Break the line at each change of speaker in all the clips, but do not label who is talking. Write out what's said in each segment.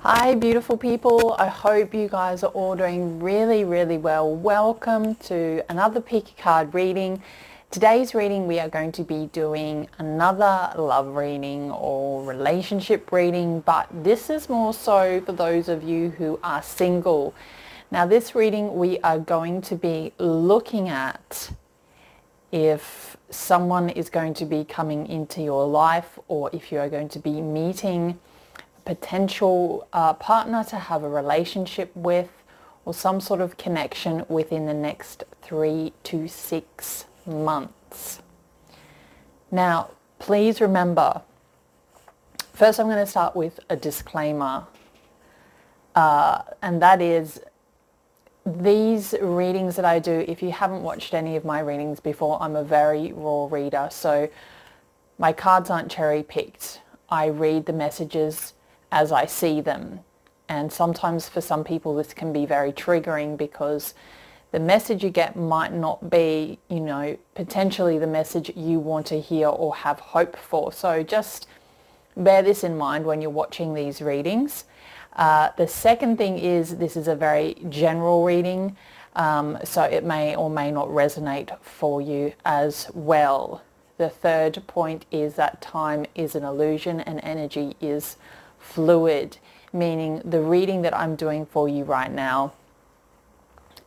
Hi beautiful people, I hope you guys are all doing really well. Welcome to another pick a card reading. Today's reading we are going to be doing another love reading or relationship reading, but this is more so for those of you who are single. Now this reading we are going to be looking at if someone is going to be coming into your life or if you are going to be meeting potential partner to have a relationship with or some sort of connection within the next 3 to 6 months. Now, please remember, first I'm going to start with a disclaimer, and that is these readings that I do, if you haven't watched any of my readings before, I'm a very raw reader, so my cards aren't cherry picked. I read the messages as I see them, and sometimes for some people this can be very triggering because the message you get might not be, potentially the message you want to hear or have hope for. So just bear this in mind when you're watching these readings. The second thing is this is a very general reading, so it may or may not resonate for you as well. The third point is that time is an illusion and energy is fluid, meaning the reading that I'm doing for you right now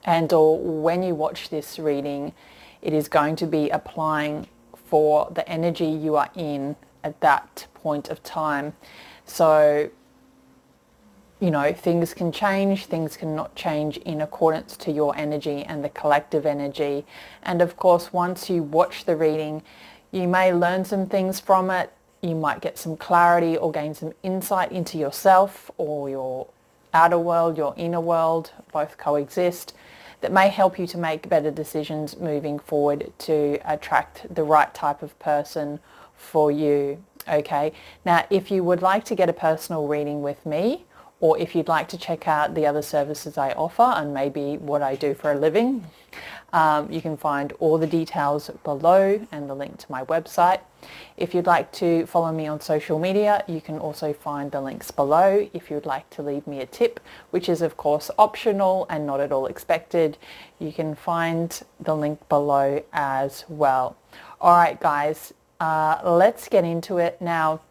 and or when you watch this reading, it is going to be applying for the energy you are in at that point of time. So, things can change, things cannot change in accordance to your energy and the collective energy. And of course, once you watch the reading, you may learn some things from it. You might get some clarity or gain some insight into yourself or your outer world, your inner world, both coexist, that may help you to make better decisions moving forward to attract the right type of person for you. Okay, now if you would like to get a personal reading with me, or if you'd like to check out the other services I offer and maybe what I do for a living, you can find all the details below and the link to my website. If you'd like to follow me on social media, you can also find the links below. If you'd like to leave me a tip, which is of course optional and not at all expected, you can find the link below as well. Alright guys, let's get into it now.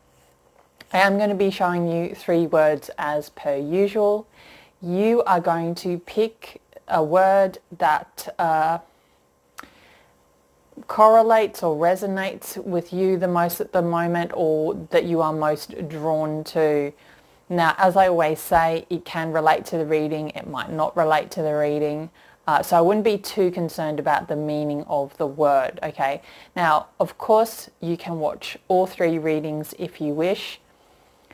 I am going to be showing you 3 words as per usual. You are going to pick a word that correlates or resonates with you the most at the moment, or that you are most drawn to. Now, as I always say, it can relate to the reading, it might not relate to the reading. So I wouldn't be too concerned about the meaning of the word, okay? Now, of course, you can watch all 3 readings if you wish.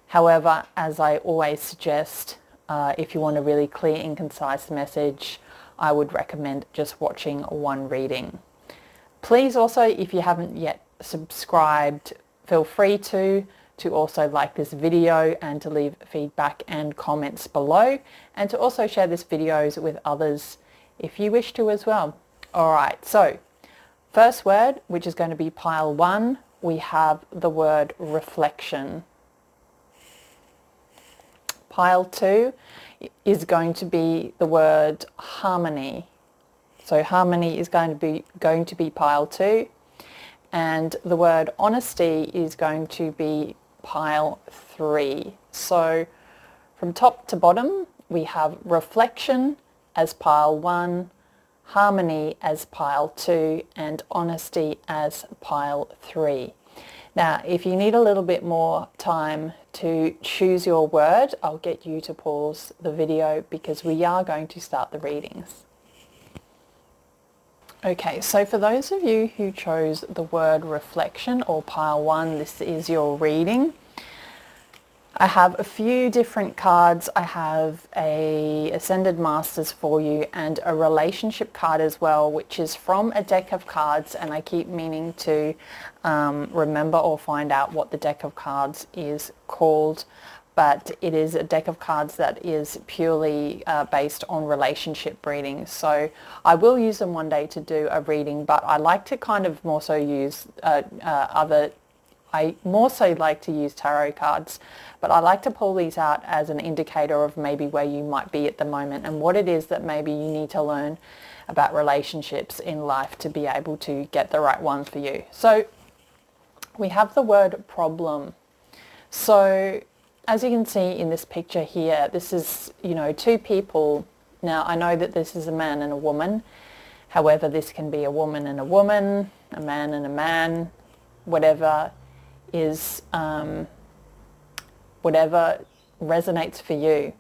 However, as I always suggest, if you want a really clear and concise message, I would recommend just watching one reading. Please also, if you haven't yet subscribed, feel free to also like this video and to leave feedback and comments below, and to also share this videos with others if you wish to as well. Alright, so first word, which is going to be pile 1, we have the word reflection. Pile 2 is going to be the word harmony. So harmony is going to be pile 2, and the word honesty is going to be pile 3. So from top to bottom we have reflection as pile 1, harmony as pile 2, and honesty as pile 3. Now, if you need a little bit more time to choose your word, I'll get you to pause the video because we are going to start the readings. Okay, so for those of you who chose the word reflection or pile 1, this is your reading. I have a few different cards. I have a Ascended Masters for you and a relationship card as well, which is from a deck of cards, and I keep meaning to remember or find out what the deck of cards is called, but it is a deck of cards that is purely based on relationship readings. So I will use them one day to do a reading, but I like to kind of more so use other I more so like to use tarot cards, but I like to pull these out as an indicator of maybe where you might be at the moment and what it is that maybe you need to learn about relationships in life to be able to get the right one for you. So we have the word problem. So as you can see in this picture here, this is, you know, two people. Now I know that this is a man and a woman. However, this can be a woman and a woman, a man and a man, whatever is, whatever resonates for you.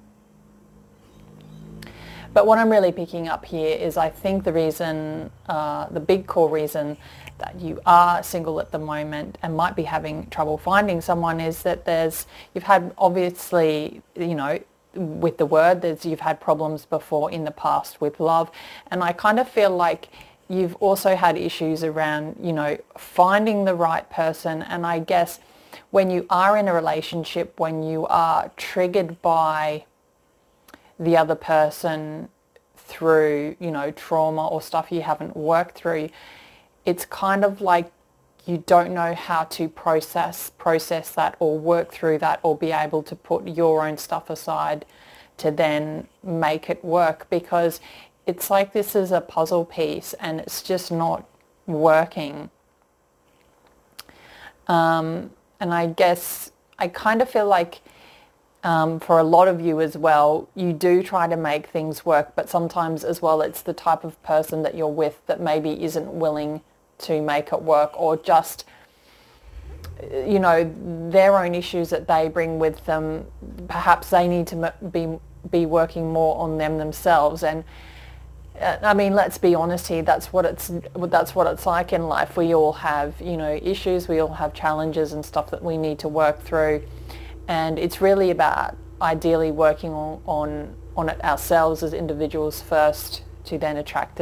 But what I'm really picking up here is I think the reason, the big core reason that you are single at the moment and might be having trouble finding someone is that you've had, obviously, you know, with the word, you've had problems before in the past with love. And I kind of feel like you've also had issues around, you know, finding the right person. And I guess when you are in a relationship, when you are triggered by the other person through, you know, trauma or stuff you haven't worked through, it's kind of like you don't know how to process that or work through that or be able to put your own stuff aside to then make it work, because it's like this is a puzzle piece and it's just not working. And I guess I kind of feel like for a lot of you as well, you do try to make things work, but sometimes as well it's the type of person that you're with that maybe isn't willing to make it work, or just, you know, their own issues that they bring with them. Perhaps they need to be working more on them themselves. And I mean, let's be honest here, that's what it's like in life. We all have, you know, issues, we all have challenges and stuff that we need to work through. And it's really about ideally working on it ourselves as individuals first, to then attract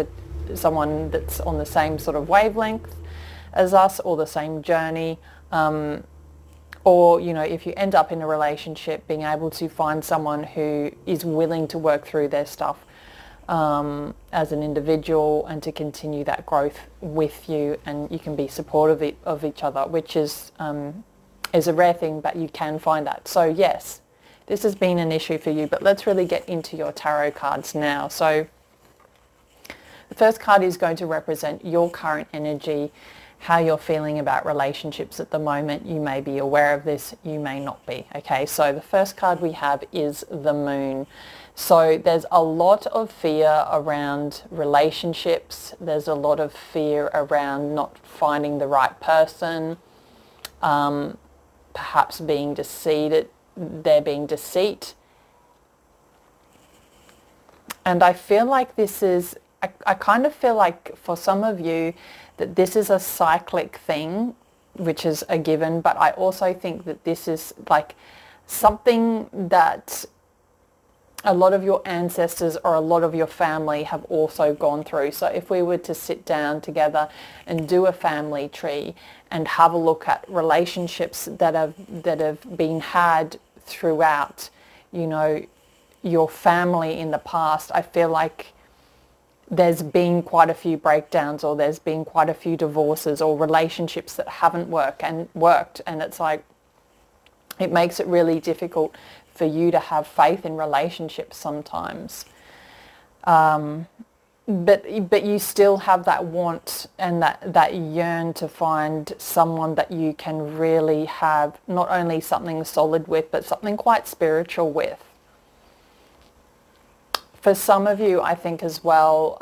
someone that's on the same sort of wavelength as us or the same journey. Or, you know, if you end up in a relationship, being able to find someone who is willing to work through their stuff as an individual and to continue that growth with you, and you can be supportive of each other, which is a rare thing, but you can find that. So yes, this has been an issue for you, but let's really get into your tarot cards now. So the first card is going to represent your current energy, how you're feeling about relationships at the moment. You may be aware of this, you may not be. Okay, so the first card we have is the Moon. So there's a lot of fear around relationships. There's a lot of fear around not finding the right person, perhaps being deceived, there being deceit. And I feel like this is, I kind of feel like for some of you that this is a cyclic thing, which is a given, but I also think that this is like something that a lot of your ancestors or a lot of your family have also gone through. So if we were to sit down together and do a family tree and have a look at relationships that have been had throughout, you know, your family in the past, I feel like there's been quite a few breakdowns, or there's been quite a few divorces or relationships that haven't worked, and it's like it makes it really difficult for you to have faith in relationships sometimes. But you still have that want and that yearn to find someone that you can really have not only something solid with, but something quite spiritual with. For some of you, I think as well,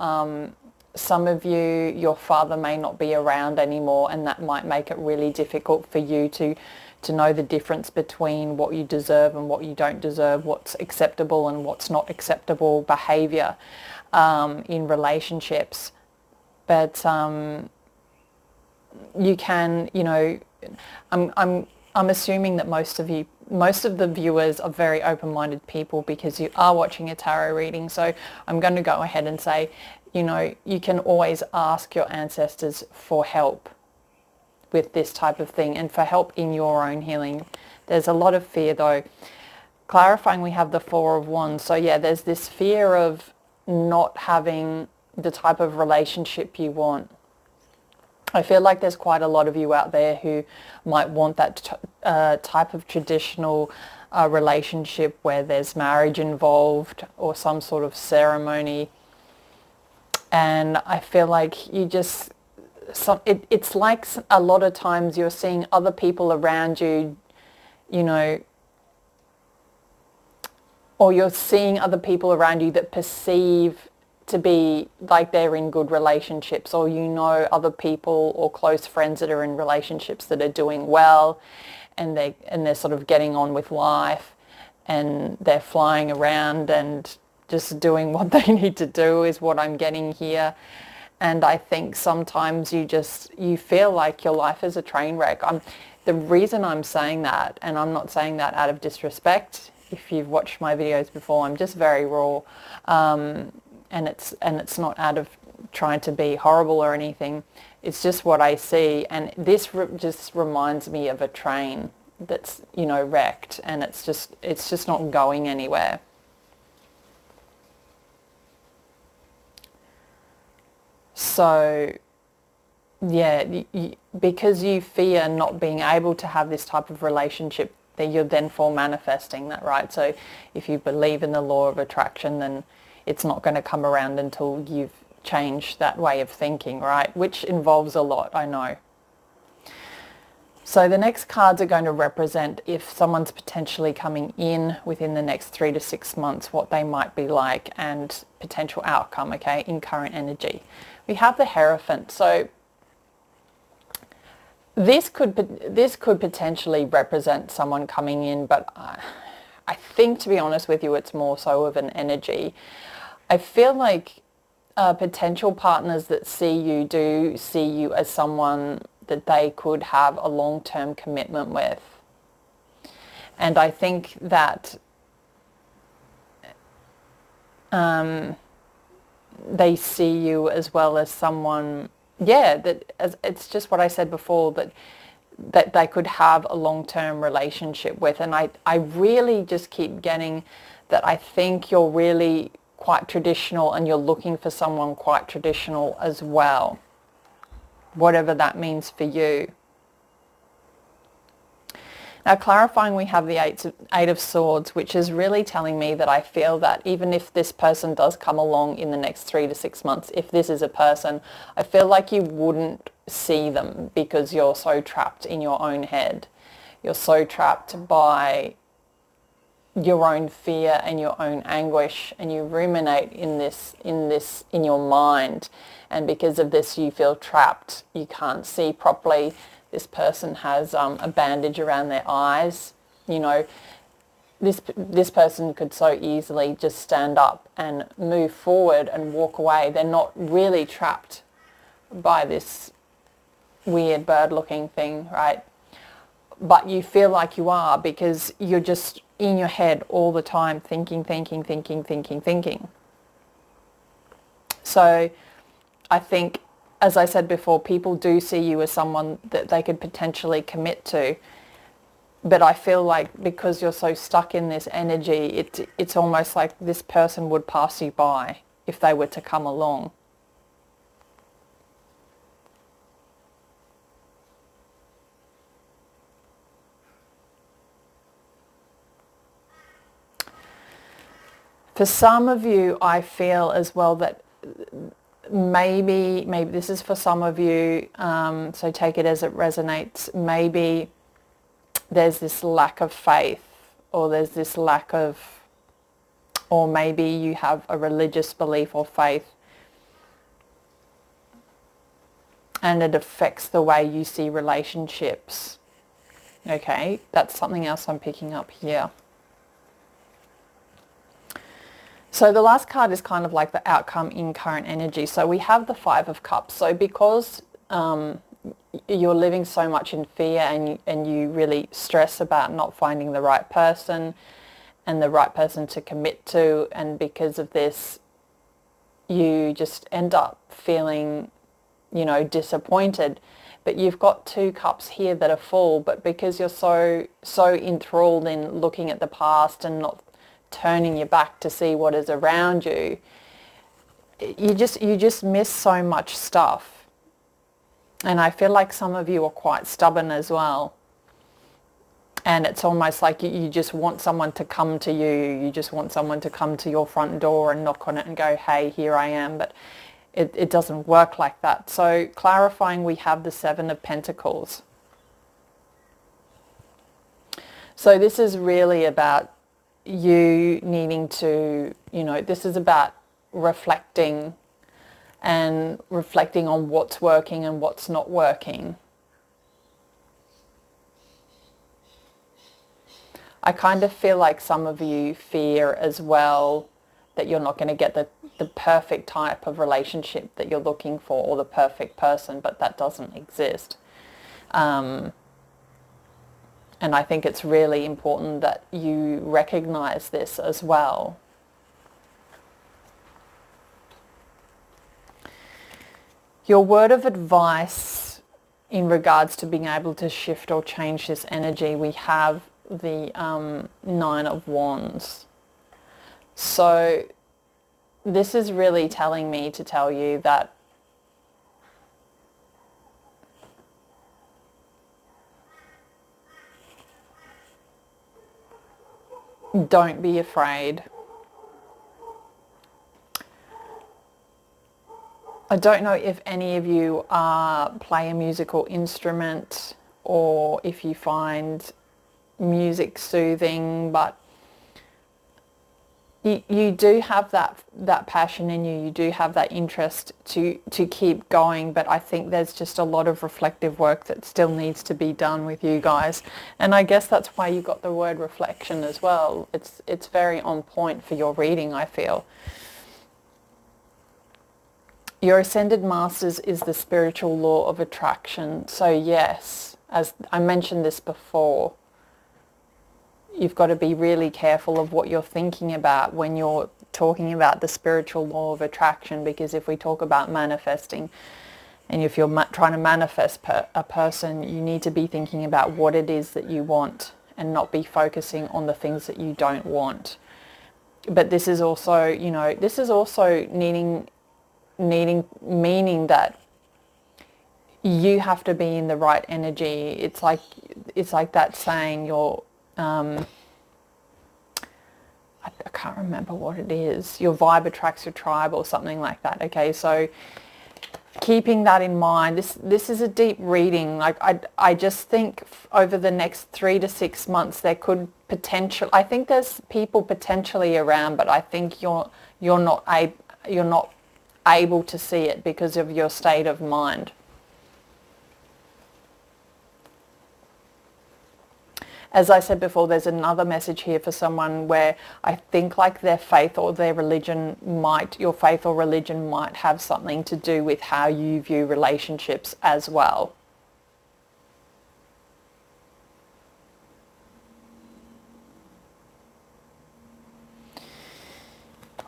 some of you, your father may not be around anymore, and that might make it really difficult for you to know the difference between what you deserve and what you don't deserve, what's acceptable and what's not acceptable behavior in relationships. But you can, you know, I'm assuming that most of the viewers are very open-minded people, because you are watching a tarot reading. So I'm going to go ahead and say, you know, you can always ask your ancestors for help with this type of thing and for help in your own healing. There's a lot of fear though. Clarifying, we have the Four of Wands. So yeah, there's this fear of not having the type of relationship you want. I feel like there's quite a lot of you out there who might want that type of traditional relationship where there's marriage involved or some sort of ceremony. And I feel like you just, it's like a lot of times you're seeing other people around you, you know, or you're seeing other people around you that perceive to be like they're in good relationships, or you know other people or close friends that are in relationships that are doing well, and they're sort of getting on with life, and they're flying around and just doing what they need to do is what I'm getting here. And I think sometimes you feel like your life is a train wreck. The reason I'm saying that, and I'm not saying that out of disrespect, if you've watched my videos before, I'm just very raw, and it's not out of trying to be horrible or anything. It's just what I see, and this just reminds me of a train that's, you know, wrecked, and it's just not going anywhere. So yeah, because you fear not being able to have this type of relationship, that you're then for manifesting that, right? So if you believe in the law of attraction, then it's not going to come around until you've changed that way of thinking, right? Which involves a lot, I know. So the next cards are going to represent if someone's potentially coming in within the next 3 to 6 months, what they might be like, and potential outcome, okay, in current energy. We have the Hierophant. So this could potentially represent someone coming in, but I think, to be honest with you, it's more so of an energy. I feel like potential partners that see you do see you as someone that they could have a long-term commitment with. And I think that they see you as well as someone, yeah, it's just what I said before, that they could have a long-term relationship with. And I really just keep getting that I think you're really quite traditional, and you're looking for someone quite traditional as well, whatever that means for you. Now, clarifying, we have the Eight of Swords, which is really telling me that I feel that even if this person does come along in the next 3 to 6 months, if this is a person, I feel like you wouldn't see them because you're so trapped in your own head. You're so trapped by your own fear and your own anguish, and you ruminate in your mind, and because of this you feel trapped. You can't see properly. This person has a bandage around their eyes. You know, this person could so easily just stand up and move forward and walk away. They're not really trapped by this weird bird looking thing, right? But you feel like you are, because you're just in your head all the time, thinking. So I think, as I said before, people do see you as someone that they could potentially commit to. But I feel like because you're so stuck in this energy, it's almost like this person would pass you by if they were to come along. For some of you, I feel as well that maybe this is for some of you, so take it as it resonates. Maybe there's this lack of faith, or there's this lack of, or maybe you have a religious belief or faith, and it affects the way you see relationships. Okay, that's something else I'm picking up here. So the last card is kind of like the outcome in current energy. So we have the Five of Cups. So because you're living so much in fear, and you really stress about not finding the right person and the right person to commit to, and because of this you just end up feeling, you know, disappointed. But you've got 2 cups here that are full, but because you're so enthralled in looking at the past and not turning your back to see what is around you, you just miss so much stuff. And I feel like some of you are quite stubborn as well. And it's almost like you just want someone to come to you. You just want someone to come to your front door and knock on it and go, hey, here I am. But it doesn't work like that. So clarifying, we have the Seven of Pentacles. So this is really about you needing to, this is about reflecting and reflecting on what's working and what's not working. I kind of feel like some of you fear as well that you're not going to get the perfect type of relationship that you're looking for, or the perfect person, but that doesn't exist. And I think it's really important that you recognize this as well. Your word of advice in regards to being able to shift or change this energy, we have the Nine of Wands. So this is really telling me to tell you that don't be afraid. I don't know if any of you play a musical instrument or if you find music soothing, but you do have that passion in you. You do have that interest to keep going, but I think there's just a lot of reflective work that still needs to be done with you guys. And I guess that's why you got the word reflection as well. It's very on point for your reading, I feel. Your Ascended Masters is the spiritual law of attraction. So yes, as I mentioned this before, you've got to be really careful of what you're thinking about when you're talking about the spiritual law of attraction, because if we talk about manifesting, and if you're trying to manifest a person, you need to be thinking about what it is that you want and not be focusing on the things that you don't want. But this is also, this is also meaning that you have to be in the right energy. It's like that saying, I can't remember what it is, your vibe attracts your tribe or something like that. Okay, so keeping that in mind, this is a deep reading. Like I just think over the next 3 to 6 months there could potential, I think there's people potentially around, but I think you're not able to see it because of your state of mind. As I said before, there's another message here for someone where I think like their faith or their religion your faith or religion might have something to do with how you view relationships as well.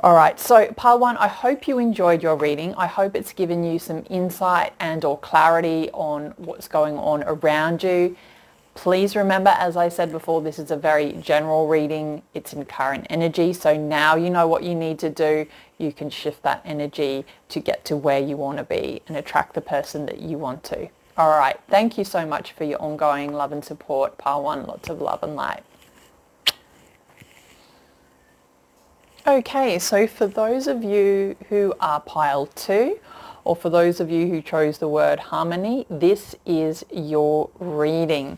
Alright, so pile one, I hope you enjoyed your reading. I hope it's given you some insight and or clarity on what's going on around you. Please remember, as I said before, this is a very general reading. It's in current energy, so now you know what you need to do. You can shift that energy to get to where you want to be and attract the person that you want to. Alright, thank you so much for your ongoing love and support. Pile one, lots of love and light. Okay, so for those of you who are pile 2, or for those of you who chose the word harmony, this is your reading.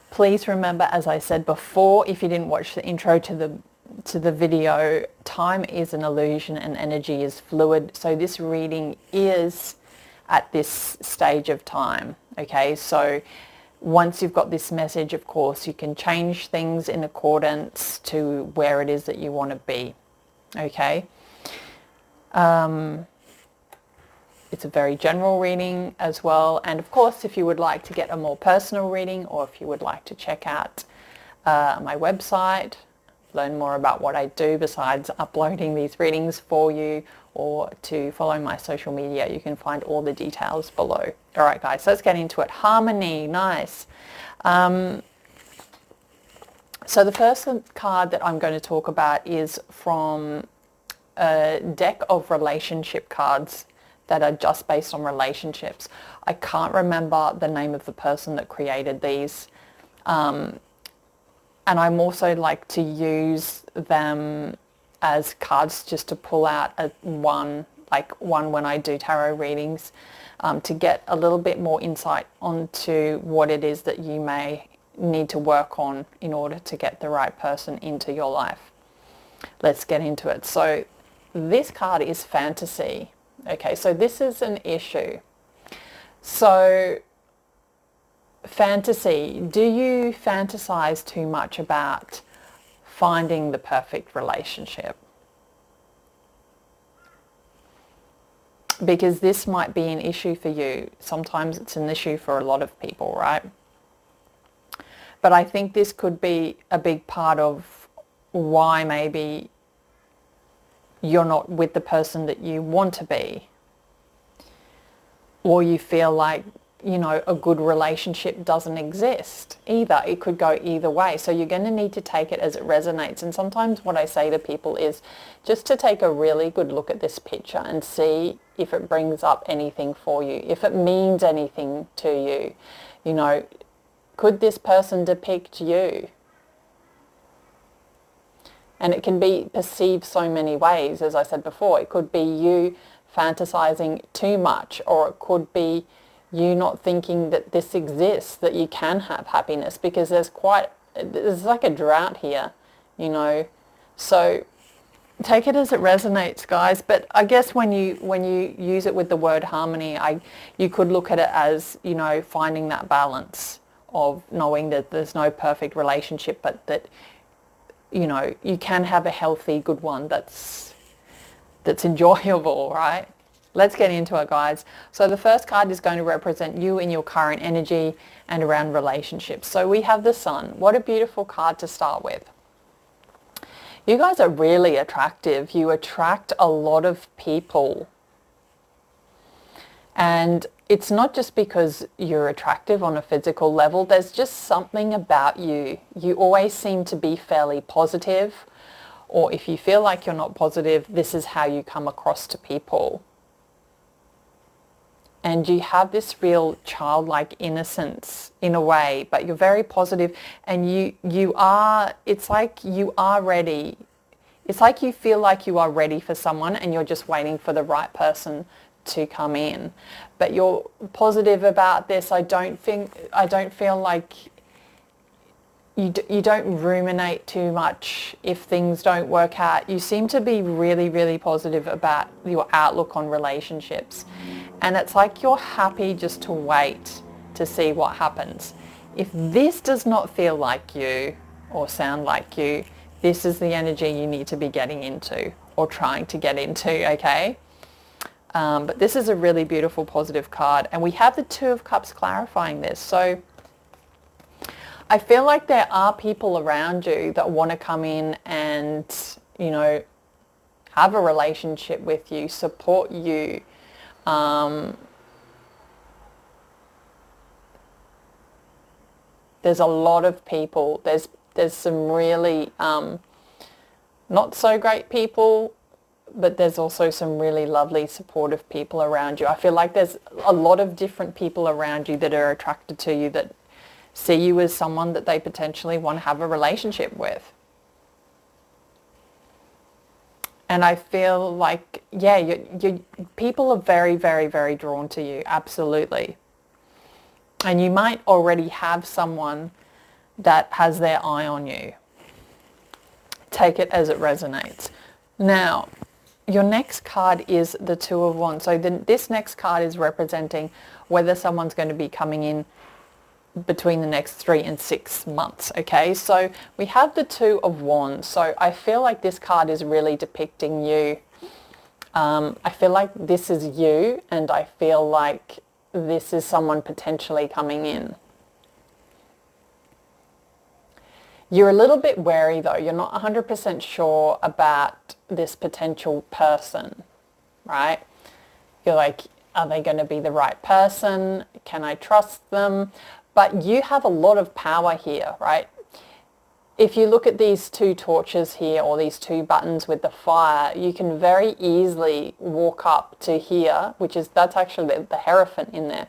Please remember, as I said before, if you didn't watch the intro to the video, time is an illusion and energy is fluid. So this reading is at this stage of time. Okay, so once you've got this message, of course, you can change things in accordance to where it is that you want to be. Okay. It's a very general reading as well. And of course, if you would like to get a more personal reading, or if you would like to check out my website, learn more about what I do besides uploading these readings for you, or to follow my social media, you can find all the details below. All right, guys, so let's get into it. Harmony, nice. So the first card that I'm going to talk about is from a deck of relationship cards that are just based on relationships. I can't remember the name of the person that created these. And I'm also like to use them as cards just to pull out one when I do tarot readings, to get a little bit more insight onto what it is that you may need to work on in order to get the right person into your life. Let's get into it. So this card is fantasy. Okay, so this is an issue. So fantasy, do you fantasize too much about finding the perfect relationship? Because this might be an issue for you. Sometimes it's an issue for a lot of people, right? But I think this could be a big part of why maybe you're not with the person that you want to be, or you feel like, you know, a good relationship doesn't exist either. It could go either way. So you're going to need to take it as it resonates. And sometimes what I say to people is just to take a really good look at this picture and see if it brings up anything for you, if it means anything to you. You know, could this person depict you? And it can be perceived so many ways, as I said before. It could be you fantasizing too much, or it could be you not thinking that this exists, that you can have happiness, because there's like a drought here, you know. So take it as it resonates, guys. But I guess when you use it with the word harmony, you could look at it as, you know, finding that balance of knowing that there's no perfect relationship, but that, you know, you can have a healthy, good one that's enjoyable, right? Let's get into it, guys. So the first card is going to represent you in your current energy and around relationships. So we have the Sun. What a beautiful card to start with. You guys are really attractive. You attract a lot of people. And it's not just because you're attractive on a physical level. There's just something about you. You always seem to be fairly positive. Or if you feel like you're not positive, this is how you come across to people. And you have this real childlike innocence in a way, but you're very positive, and it's like you are ready. It's like you feel like you are ready for someone and you're just waiting for the right person to come in. But you're positive about this. I don't feel like you don't ruminate too much if things don't work out. You seem to be really, really positive about your outlook on relationships. And it's like you're happy just to wait to see what happens. If this does not feel like you or sound like you, this is the energy you need to be getting into or trying to get into, okay? But this is a really beautiful, positive card. And we have the Two of Cups clarifying this. So I feel like there are people around you that want to come in and, you know, have a relationship with you, support you. There's a lot of people. There's some really not so great people, but there's also some really lovely, supportive people around you. I feel like there's a lot of different people around you that are attracted to you, that see you as someone that they potentially want to have a relationship with. And I feel like, yeah, people are very, very, very drawn to you, absolutely. And you might already have someone that has their eye on you. Take it as it resonates. Now, your next card is the Two of Wands. So this next card is representing whether someone's going to be coming in between the next 3 and 6 months. Okay, so we have the Two of Wands. So I feel like this card is really depicting you. I feel like this is you, and I feel like this is someone potentially coming in. You're a little bit wary though. You're not 100% sure about this potential person, right? You're like, are they going to be the right person? Can I trust them? But you have a lot of power here, right? if you look at these two torches here, or these two buttons with the fire, you can very easily walk up to here, that's actually the Hierophant in there.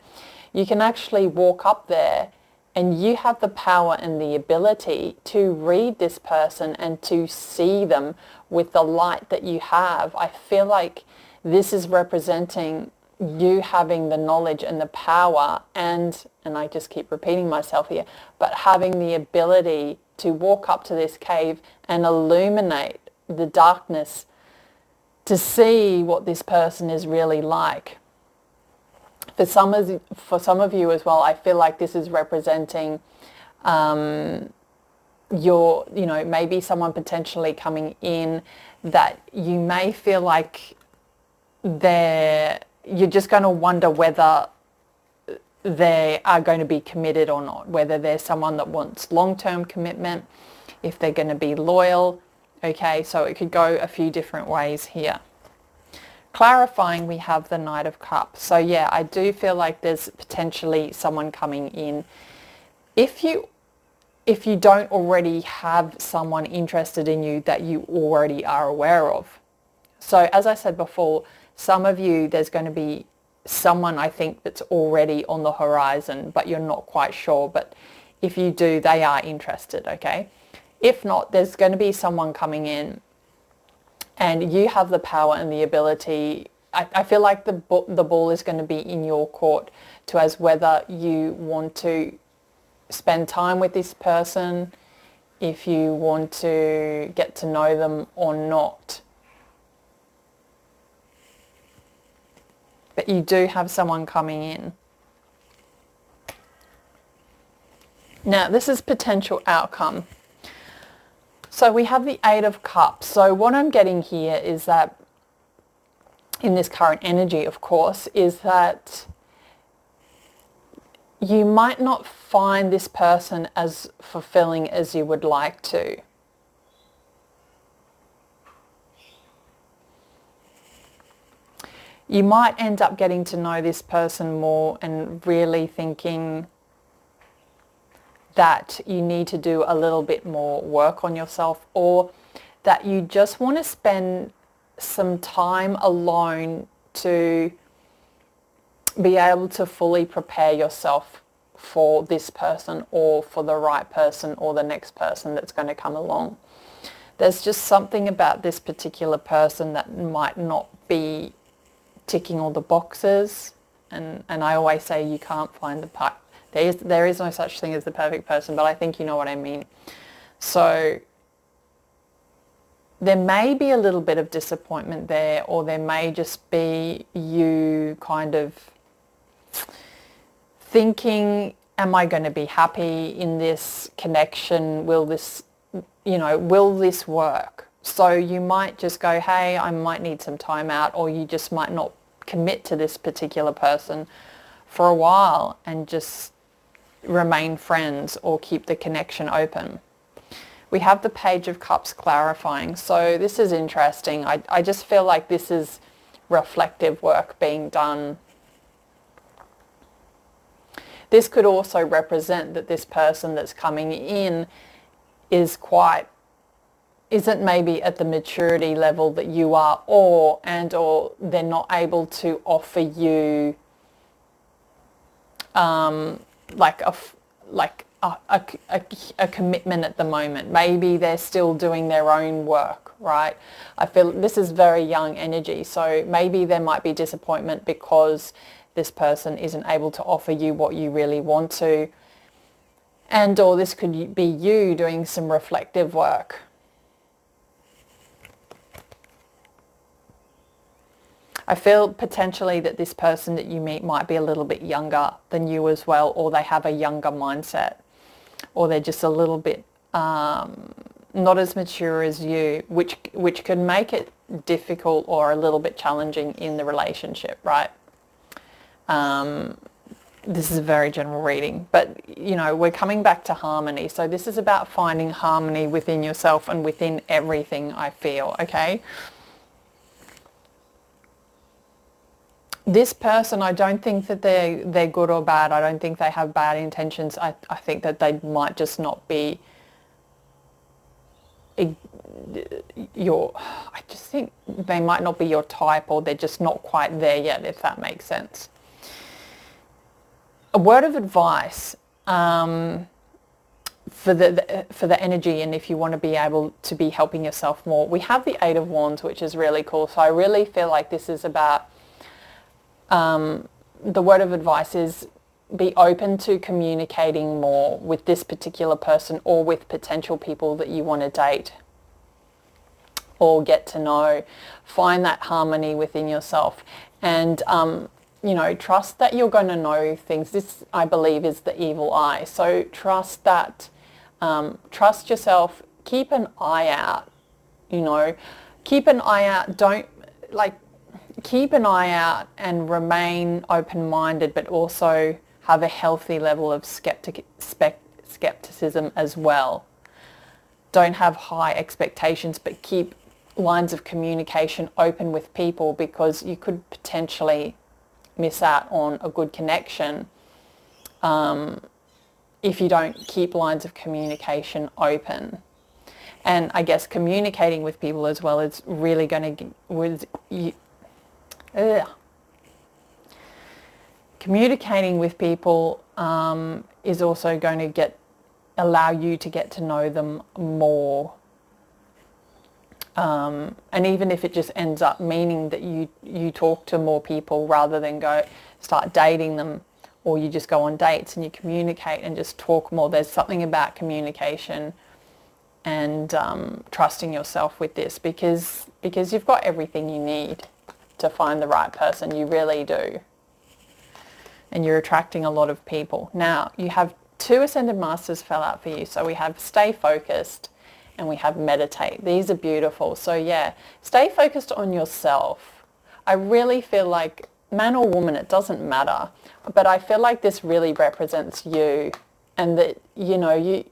You can actually walk up there, and you have the power and the ability to read this person and to see them with the light that you have. I feel like this is representing you having the knowledge and the power, and I just keep repeating myself here, but having the ability to walk up to this cave and illuminate the darkness to see what this person is really like. For some of you as well, I feel like this is representing maybe someone potentially coming in that you may feel like you're just going to wonder whether they are going to be committed or not, whether they're someone that wants long-term commitment, if they're going to be loyal. Okay, so it could go a few different ways here. Clarifying, we have the Knight of Cups. So yeah, I do feel like there's potentially someone coming in. If you don't already have someone interested in you that you already are aware of. So as I said before, some of you, there's going to be someone, I think, that's already on the horizon, but you're not quite sure. But if you do, they are interested, okay? If not, there's going to be someone coming in, and you have the power and the ability. I feel like the ball is going to be in your court as whether you want to spend time with this person, if you want to get to know them or not. But you do have someone coming in. Now, this is potential outcome. So we have the Eight of Cups. So what I'm getting here is that, in this current energy, of course, is that you might not find this person as fulfilling as you would like to. You might end up getting to know this person more and really thinking that you need to do a little bit more work on yourself, or that you just want to spend some time alone to be able to fully prepare yourself for this person, or for the right person, or the next person that's going to come along. There's just something about this particular person that might not be ticking all the boxes, and I always say you can't find there is no such thing as the perfect person, but I think you know what I mean. So there may be a little bit of disappointment there, or there may just be you kind of thinking, am I going to be happy in this connection? Will this work? So you might just go, hey, I might need some time out, or you just might not commit to this particular person for a while and just remain friends or keep the connection open. We have the Page of Cups clarifying. So this is interesting. I just feel like this is reflective work being done. This could also represent that this person that's coming in isn't maybe at the maturity level that you are, or they're not able to offer you a commitment at the moment. Maybe they're still doing their own work, right? I feel this is very young energy, so maybe there might be disappointment because this person isn't able to offer you what you really want to, or this could be you doing some reflective work. I feel potentially that this person that you meet might be a little bit younger than you as well, or they have a younger mindset, or they're just a little bit not as mature as you, which can make it difficult or a little bit challenging in the relationship, right? This is a very general reading, but we're coming back to harmony. So this is about finding harmony within yourself and within everything, I feel, okay? This person, I don't think that they're good or bad. I don't think they have bad intentions. I think that they might just not be I just think they might not be your type, or they're just not quite there yet, if that makes sense. A word of advice for the energy, and if you want to be able to be helping yourself more, we have the Eight of Wands, which is really cool. So I really feel like this is about, the word of advice is be open to communicating more with this particular person or with potential people that you want to date or get to know. Find that harmony within yourself, and you know, trust that you're going to know things. This, I believe, is the evil eye. So trust that, trust yourself, keep an eye out, you know, keep an eye out, keep an eye out and remain open-minded, but also have a healthy level of skepticism as well. Don't have high expectations, but keep lines of communication open with people, because you could potentially miss out on a good connection if you don't keep lines of communication open. And I guess communicating with people as well is really going to, communicating with people is also going to allow you to get to know them more. And even if it just ends up meaning that you talk to more people rather than go start dating them, or you just go on dates and you communicate and just talk more. There's something about communication and trusting yourself with this, because you've got everything you need to find the right person. You really do. And you're attracting a lot of people. Now, you have two Ascended Masters fell out for you. So we have stay focused and we have meditate. These are beautiful. So yeah, stay focused on yourself. I really feel like, man or woman, it doesn't matter, but I feel like this really represents you, and that, you know,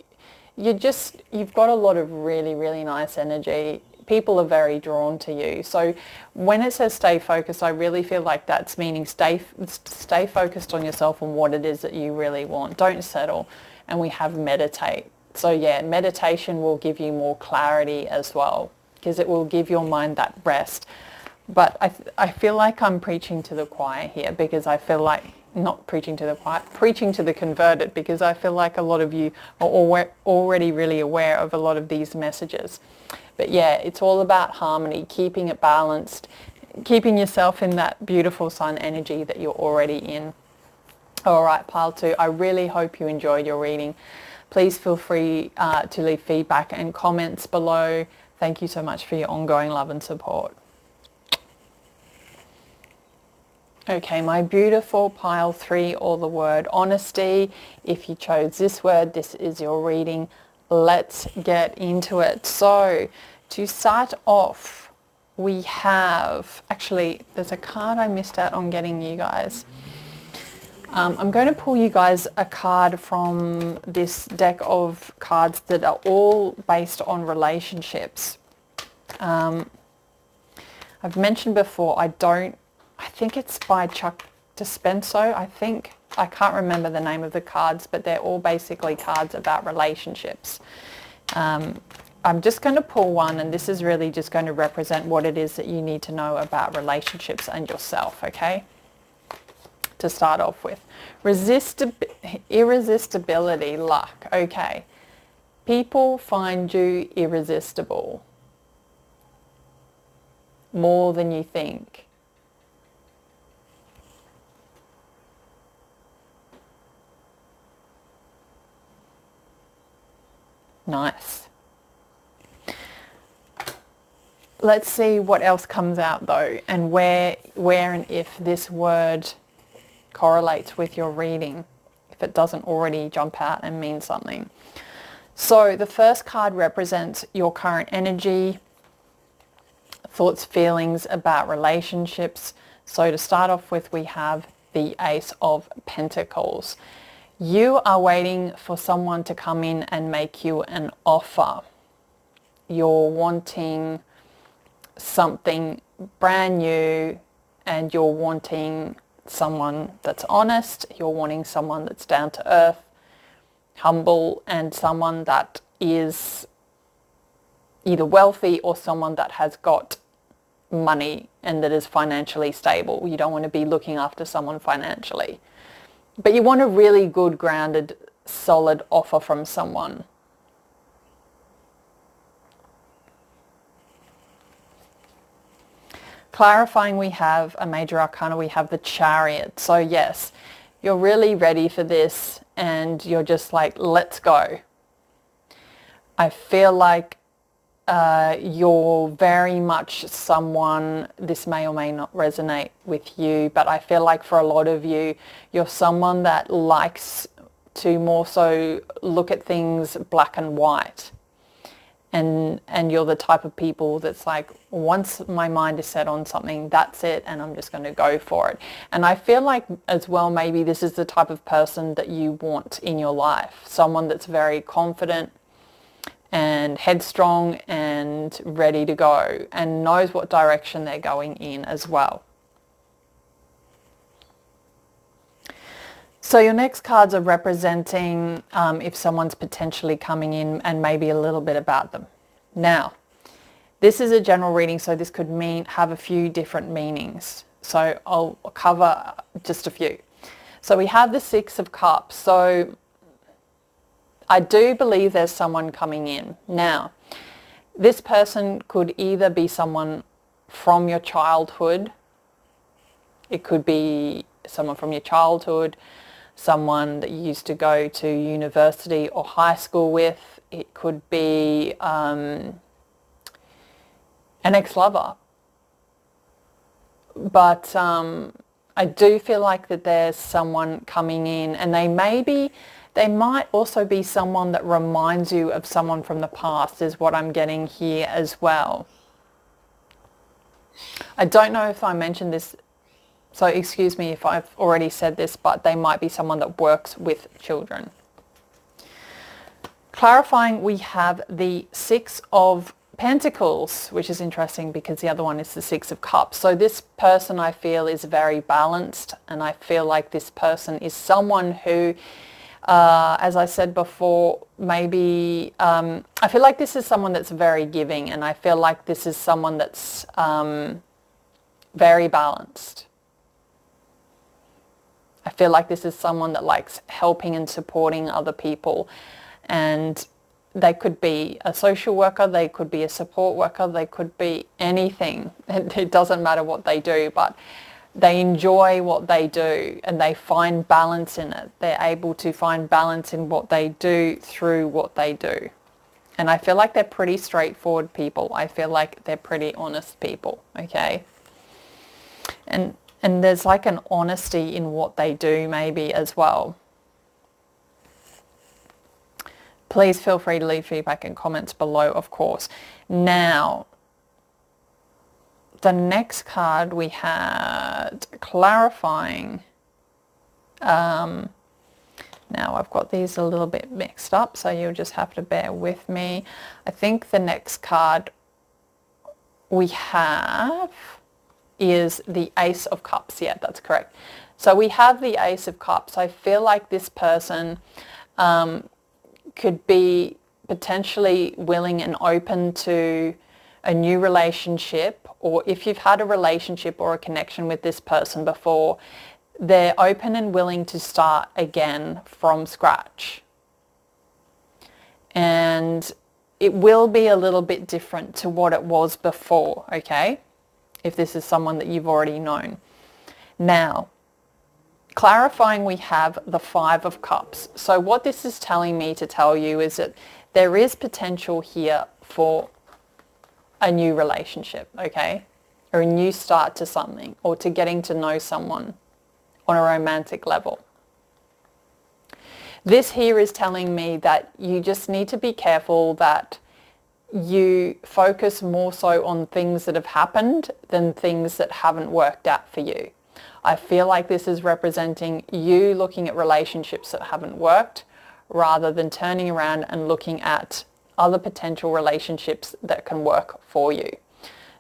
you've got a lot of really, really nice energy. People are very drawn to you. So when it says stay focused, I really feel like that's meaning stay focused on yourself and what it is that you really want. Don't settle. And we have meditate. So yeah, meditation will give you more clarity as well, because it will give your mind that rest. But I feel like I'm preaching to the choir here, because I feel like, not preaching to the choir, preaching to the converted, because I feel like a lot of you are already really aware of a lot of these messages. But yeah, it's all about harmony, keeping it balanced, keeping yourself in that beautiful sun energy that you're already in. All right, pile two, I really hope you enjoyed your reading. Please feel free to leave feedback and comments below. Thank you so much for your ongoing love and support. Okay, my beautiful pile three, or the word honesty. If you chose this word, this is your reading. Let's get into it. So to start off, we have, actually, there's a card I missed out on getting you guys. I'm going to pull you guys a card from this deck of cards that are all based on relationships. I've mentioned before, I think it's by Chuck Dispenso, I think. I can't remember the name of the cards, but they're all basically cards about relationships. I'm just going to pull one, and this is really just going to represent what it is that you need to know about relationships and yourself, okay? To start off with. Irresistibility, luck, okay. People find you irresistible. More than you think. Nice. Let's see what else comes out though, and where and if this word correlates with your reading, if it doesn't already jump out and mean something. So the first card represents your current energy, thoughts, feelings about relationships. So to start off with, we have the Ace of Pentacles. You are waiting for someone to come in and make you an offer. You're wanting something brand new, and you're wanting someone that's honest. You're wanting someone that's down to earth, humble, and someone that is, either wealthy or someone that has got money and that is financially stable. You don't want to be looking after someone financially. But you want a really good, grounded, solid offer from someone. Clarifying, we have a major arcana, we have the Chariot. So yes, you're really ready for this and you're just like, let's go. I feel like you're very much someone, this may or may not resonate with you, but I feel like for a lot of you, you're someone that likes to more so look at things black and white. And you're the type of people that's like, once my mind is set on something, that's it, and I'm just going to go for it. And I feel like as well, maybe this is the type of person that you want in your life. Someone that's very confident and headstrong and ready to go and knows what direction they're going in as well. So your next cards are representing if someone's potentially coming in and maybe a little bit about them. Now, this is a general reading, so this could have a few different meanings. So I'll cover just a few. So we have the Six of Cups. So I do believe there's someone coming in. Now, this person could either be someone from your childhood. It could be someone from your childhood, someone that you used to go to university or high school with. It could be an ex-lover. But I do feel like that there's someone coming in, and they might also be someone that reminds you of someone from the past, is what I'm getting here as well. I don't know if I mentioned this, so excuse me if I've already said this, but they might be someone that works with children. Clarifying, we have the Six of Pentacles, which is interesting because the other one is the Six of Cups. So this person, I feel, is very balanced, and I feel like this person is someone who, as I said before, maybe I feel like this is someone that's very giving, and I feel like this is someone that's very balanced. I feel like this is someone that likes helping and supporting other people, and they could be a social worker, they could be a support worker, they could be anything. It doesn't matter what they do, but they enjoy what they do and they find balance in it. They're able to find balance in what they do through what they do. And I feel like they're pretty straightforward people. I feel like they're pretty honest people, okay? And there's like an honesty in what they do maybe as well. Please feel free to leave feedback and comments below, of course. Now, the next card we had, clarifying. Now I've got these a little bit mixed up, so you'll just have to bear with me. I think the next card we have is the Ace of Cups. Yeah, that's correct. So we have the Ace of Cups. I feel like this person could be potentially willing and open to a new relationship, or if you've had a relationship or a connection with this person before, they're open and willing to start again from scratch. And it will be a little bit different to what it was before, okay? If this is someone that you've already known. Now, clarifying, we have the Five of Cups. So what this is telling me to tell you is that there is potential here for a new relationship, okay? Or a new start to something, or to getting to know someone on a romantic level. This here is telling me that you just need to be careful that you focus more so on things that have happened than things that haven't worked out for you. I feel like this is representing you looking at relationships that haven't worked rather than turning around and looking at other potential relationships that can work for you.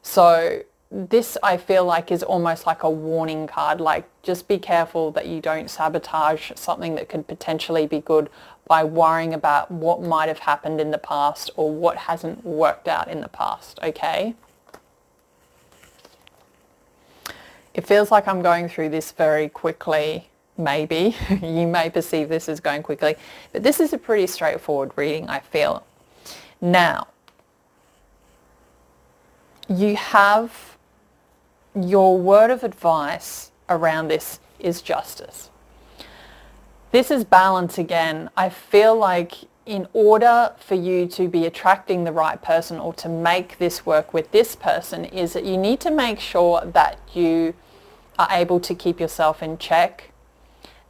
So this, I feel like, is almost like a warning card, like just be careful that you don't sabotage something that could potentially be good by worrying about what might have happened in the past or what hasn't worked out in the past, okay? It feels like I'm going through this very quickly, maybe. You may perceive this as going quickly, but this is a pretty straightforward reading, I feel. Now, you have your word of advice around this is justice. This is balance again. I feel like in order for you to be attracting the right person or to make this work with this person is that you need to make sure that you are able to keep yourself in check,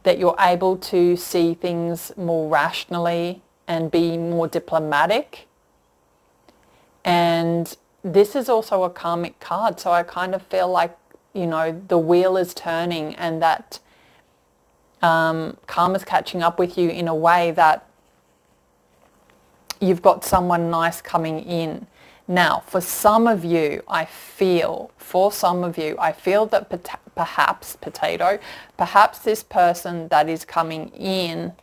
that you're able to see things more rationally and be more diplomatic. And this is also a karmic card, so I kind of feel like, you know, the wheel is turning and that karma's catching up with you in a way that you've got someone nice coming in. Now, for some of you, I feel that perhaps this person that is coming in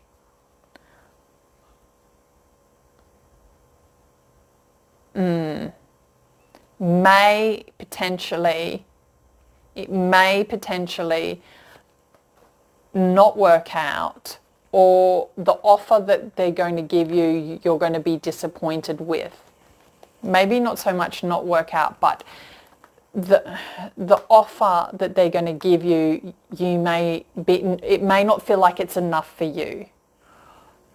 may potentially not work out, or the offer that they're going to give you, you're going to be disappointed with. Maybe not so much not work out, but the offer that they're going to give you, it may not feel like it's enough for you.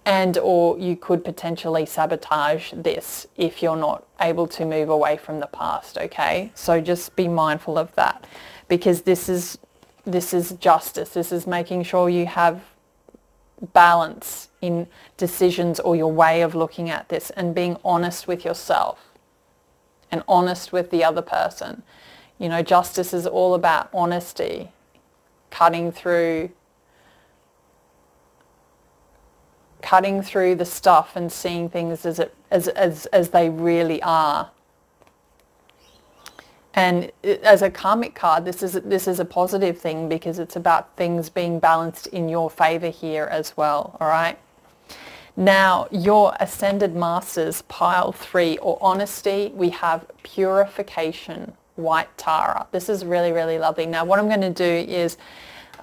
And or you could potentially sabotage this if you're not able to move away from the past, okay? So just be mindful of that, because this is justice. This is making sure you have balance in decisions or your way of looking at this, and being honest with yourself and honest with the other person. You know, justice is all about honesty, cutting through the stuff and seeing things as they really are. And as a karmic card, this is a positive thing, because it's about things being balanced in your favor here as well, all right? Now, your Ascended Masters, pile 3, or honesty, we have purification, white Tara. This is really, really lovely. Now, what I'm going to do is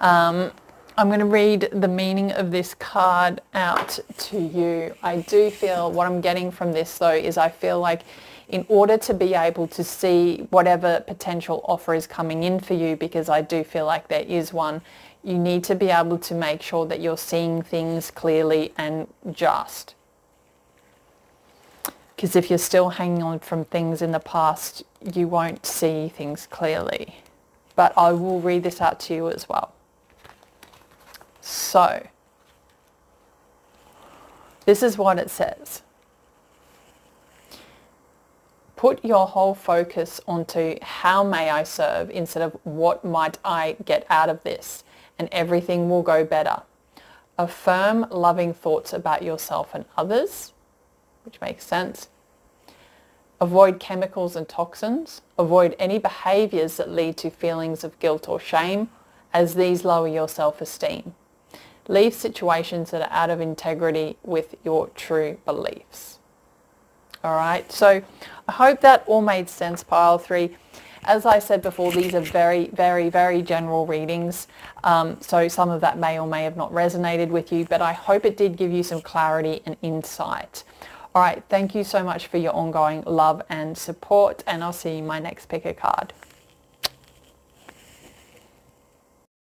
I'm going to read the meaning of this card out to you. I do feel, what I'm getting from this though, is I feel like in order to be able to see whatever potential offer is coming in for you, because I do feel like there is one, you need to be able to make sure that you're seeing things clearly and just. Because if you're still hanging on from things in the past, you won't see things clearly. But I will read this out to you as well. So, this is what it says. Put your whole focus onto how may I serve instead of what might I get out of this, and everything will go better. Affirm loving thoughts about yourself and others, which makes sense. Avoid chemicals and toxins. Avoid any behaviours that lead to feelings of guilt or shame, as these lower your self-esteem. Leave situations that are out of integrity with your true beliefs. All right, so I hope that all made sense, pile 3. As I said before, these are very, very, very general readings, so some of that may or may have not resonated with you, but I hope it did give you some clarity and insight. All right, thank you so much for your ongoing love and support, and I'll see you in my next pick a card.